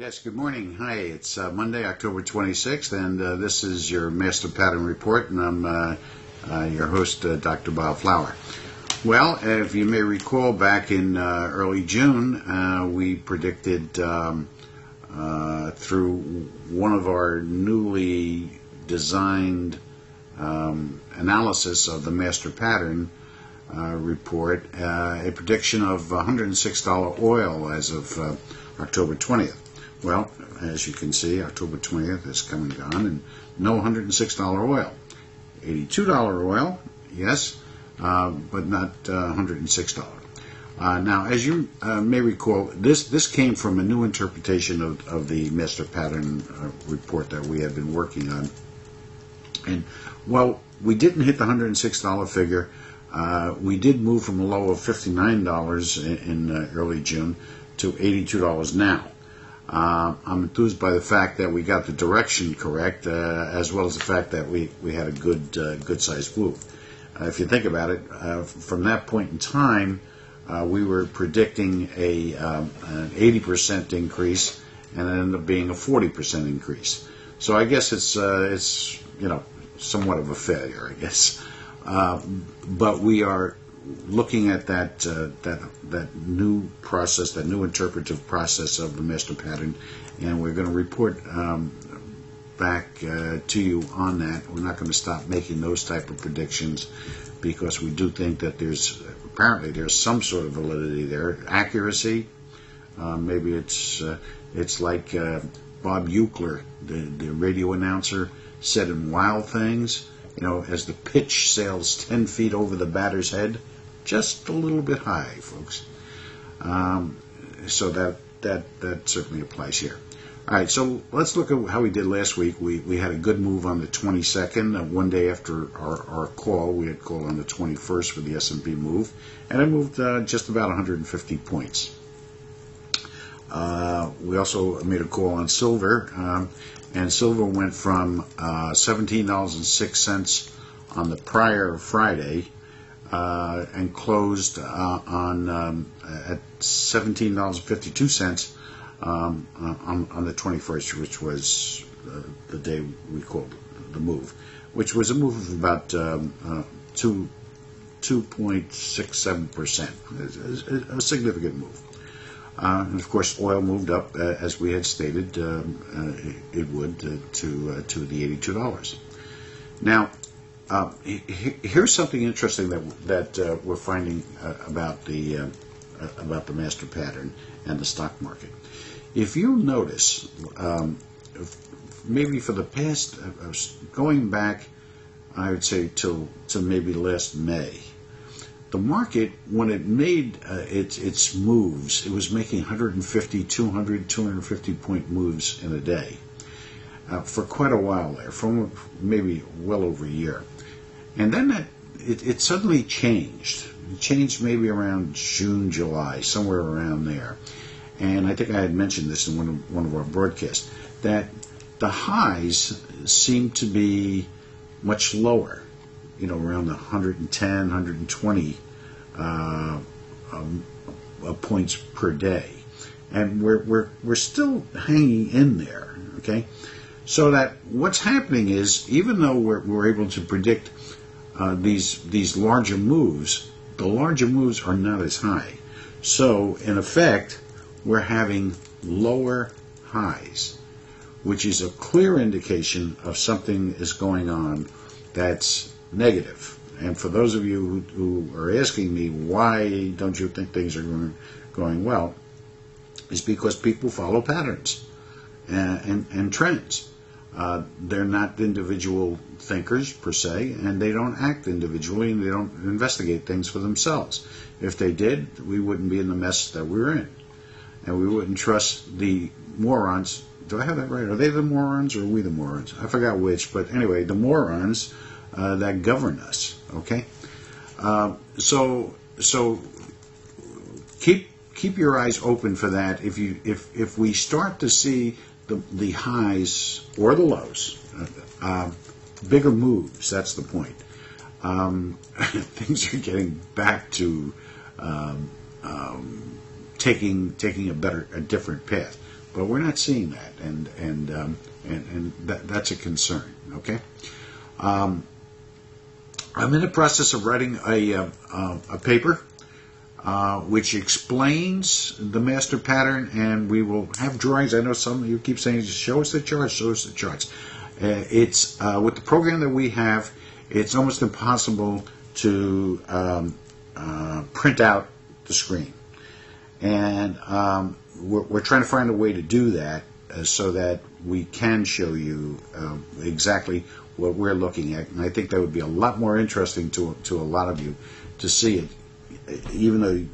Yes, good morning. Hi, it's Monday, October 26th, and this is your Master Pattern Report, and I'm your host, Dr. Bob Flower. Well, if you may recall, back in early June, we predicted through one of our newly designed analysis of the Master Pattern Report, a prediction of $106 oil as of October 20th. Well, as you can see, October 20th is come and gone, and no $106 oil. $82 oil, yes, but not $106. Now, as you may recall, this came from a new interpretation of the Master Pattern Report that we had been working on. And, well, we didn't hit the $106 figure. We did move from a low of $59 in early June to $82 now. I'm enthused by the fact that we got the direction correct, as well as the fact that we had a good sized move. If you think about it, from that point in time, we were predicting an 80% increase, and it ended up being a 40% increase. So I guess it's somewhat of a failure, I guess. But we are looking at that new process, that new interpretive process of the Master Pattern, and we're going to report back to you on that. We're not going to stop making those type of predictions because we do think that there's some sort of validity there, accuracy. Maybe it's like Bob Euchler, the radio announcer, said in Wild Things. As the pitch sails 10 feet over the batter's head, just a little bit high, folks. So that certainly applies here. All right, so let's look at how we did last week. We had a good move on the 22nd. One day after our call, we had called on the 21st for the S&P move, and it moved just about 150 points. We also made a call on silver, and silver went from $17.06 on the prior Friday and closed at $17.52 on the 21st, which was the day we called the move, which was a move of about 2.67%, a significant move. And of course, oil moved up, as we had stated it would, to the $82. Now, here's something interesting that we're finding about the Master Pattern and the stock market. If you notice, maybe for the past, going back, I would say to maybe last May, the market, when it made its moves, it was making 150, 200, 250 point moves in a day for quite a while there, for maybe well over a year. And then it suddenly changed. It changed maybe around June, July, somewhere around there. And I think I had mentioned this in one of our broadcasts, that the highs seemed to be much lower, around the 110, 120 points per day. And we're still hanging in there, okay? So that what's happening is, even though we're able to predict these larger moves, the larger moves are not as high. So, in effect, we're having lower highs, which is a clear indication of something is going on that's negative. And for those of you who are asking me, why don't you think things are going well, is because people follow patterns and trends. They're not individual thinkers per se, and they don't act individually, and they don't investigate things for themselves. If they did, we wouldn't be in the mess that we're in, and we wouldn't trust the morons. Do I have that right? Are they the morons, or are we the morons? I forgot which, but anyway, the morons that govern us. Okay, so keep your eyes open for that. If we start to see the highs or the lows, bigger moves, that's the point. Things are getting back to taking a different path. but we're not seeing that, and that's a concern. Okay. I'm in the process of writing a paper which explains the master pattern, and we will have drawings. I know some of you keep saying, show us the charts, show us the charts. It's with the program that we have, it's almost impossible to print out the screen. And we're trying to find a way to do that so that we can show you exactly what we're looking at. And I think that would be a lot more interesting to a lot of you to see it, even though,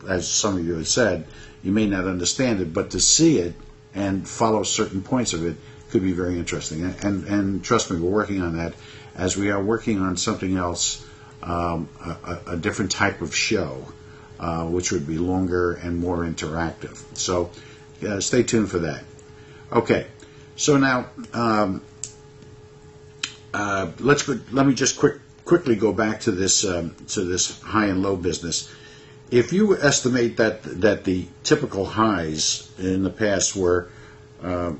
as some of you have said, you may not understand it, but to see it and follow certain points of it could be very interesting. And trust me, we're working on that, as we are working on something else, a different type of show, which would be longer and more interactive. So stay tuned for that. Okay, so now let me just quickly go back to this high and low business. If you estimate that the typical highs in the past were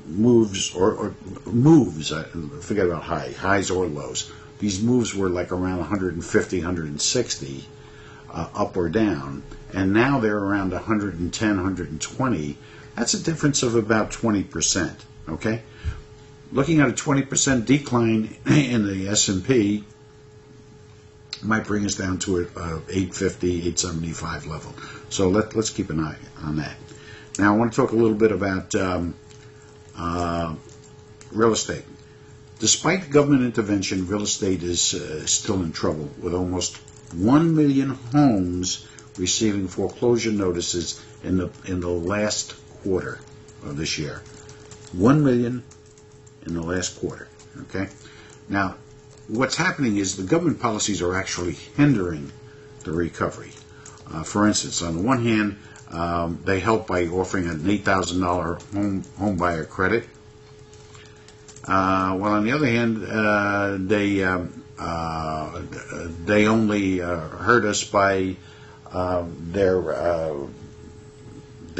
moves or moves, forget about highs or lows. These moves were like around 150, 160 up or down, and now they're around 110, 120. That's a difference of about 20%. Okay, looking at a 20% decline in the S&P might bring us down to a 850, 875 level. So let's keep an eye on that. Now I want to talk a little bit about real estate. Despite government intervention, real estate is still in trouble, with almost 1 million homes receiving foreclosure notices in the last quarter of this year. 1 million in the last quarter. Okay. Now, what's happening is the government policies are actually hindering the recovery. For instance, on the one hand, they help by offering an $8,000 home buyer credit. While on the other hand, they only hurt us by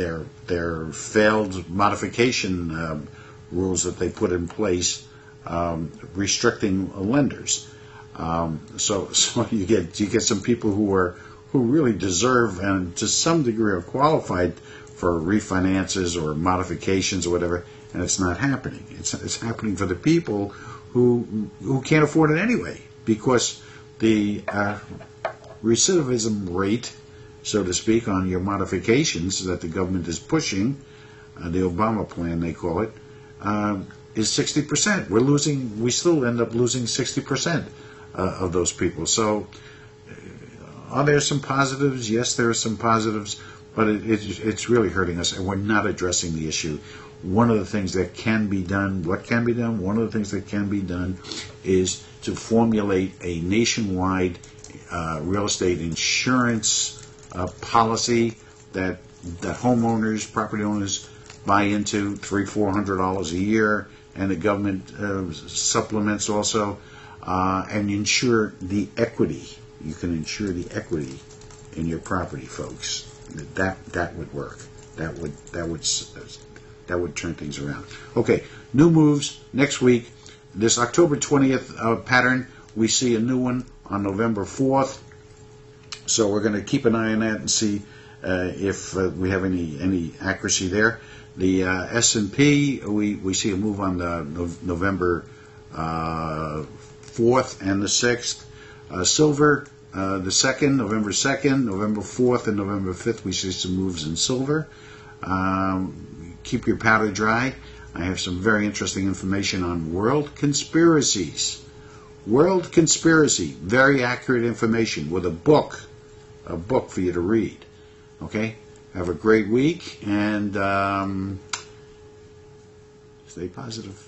their failed modification rules that they put in place, restricting lenders. So you get some people who really deserve and to some degree are qualified for refinances or modifications or whatever, and it's not happening. It's happening for the people who can't afford it anyway, because the recidivism rate, so to speak, on your modifications that the government is pushing, the Obama plan they call it, is 60%. We still end up losing 60% of those people. So are there some positives? Yes, there are some positives, but it's really hurting us, and we're not addressing the issue. One of the things that can be done, what can be done? One of the things that can be done is to formulate a nationwide real estate insurance policy that homeowners, property owners, buy into, $300-400 a year, and the government supplements also, and insure the equity. You can insure the equity in your property, folks. That would work. That would turn things around. Okay, new moves next week. This October 20th pattern, we see a new one on November 4th. So we're going to keep an eye on that and see if we have any accuracy there. The S&P, we see a move on the November 4th and the 6th. Silver, the 2nd, November 2nd, November 4th, and November 5th, we see some moves in silver. Keep your powder dry. I have some very interesting information on world conspiracies. World conspiracy, very accurate information with a book for you to read. Okay? Have a great week, and stay positive.